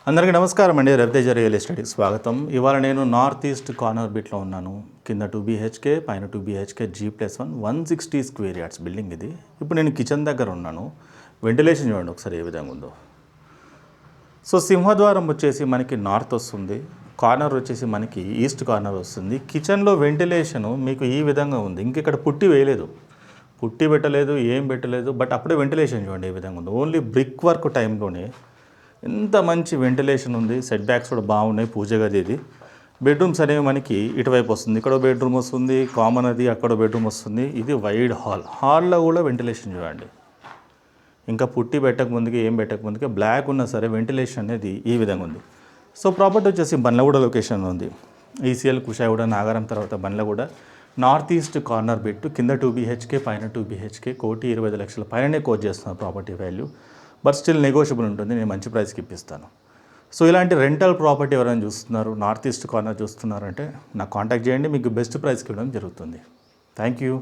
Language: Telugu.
అందరికీ నమస్కారం అండి. రవితేజ రియల్ ఎస్టేట్కి స్వాగతం. ఇవాళ నేను నార్త్ ఈస్ట్ కార్నర్ బిట్లో ఉన్నాను. కింద 2 BHK, పైన 2 BHK G+1 160 square yards building ఇది. ఇప్పుడు నేను కిచెన్ దగ్గర ఉన్నాను. వెంటిలేషన్ చూడండి ఒకసారి ఏ విధంగా ఉందో. సో సింహద్వారం వచ్చేసి మనకి నార్త్ వస్తుంది, కార్నర్ వచ్చేసి మనకి ఈస్ట్ కార్నర్ వస్తుంది. కిచెన్లో వెంటిలేషను మీకు ఈ విధంగా ఉంది. ఇంకెక్కడ పుట్టి వేయలేదు, పుట్టి పెట్టలేదు, ఏం పెట్టలేదు. బట్ అప్పుడే వెంటిలేషన్ చూడండి ఏ విధంగా ఉంది. ఓన్లీ బ్రిక్ వర్క్ టైంలోనే ఎంత మంచి వెంటిలేషన్ ఉంది. సెట్ బ్యాక్స్ కూడా బాగున్నాయి. పూజ గది ఇది. బెడ్రూమ్స్ అనేవి మనకి ఇటువైపు వస్తుంది. ఇక్కడ బెడ్రూమ్ వస్తుంది, కామన్ అది అక్కడ బెడ్రూమ్ వస్తుంది. ఇది వైడ్ హాల్లో కూడా వెంటిలేషన్ చూడండి. ఇంకా పుట్టి పెట్టకముందుకి ఏం పెట్టకముందుకే బ్లాక్ ఉన్నా సరే వెంటిలేషన్ అనేది ఈ విధంగా ఉంది. సో ప్రాపర్టీ వచ్చేసి బండ్లగూడ లొకేషన్ ఉంది. ఈసీఎల్ కుషాయిగూడ నాగారం తర్వాత Bandlaguda north east corner bit. కింద 2 BHK, పైన 2 BHK. 1,25,00,000 పైననే కోట్ చేస్తున్నారు property value. But still negotiable ఉంటుంది. నేను మంచి ప్రైస్కి ఇప్పిస్తాను. సో ఇలాంటి రెంటల్ ప్రాపర్టీ ఎవరైనా చూస్తున్నారు, నార్త్ ఈస్ట్ కార్నర్ చూస్తున్నారంటే నాకు కాంటాక్ట్ చేయండి. మీకు బెస్ట్ ప్రైస్కి ఇవ్వడం జరుగుతుంది. Thank you.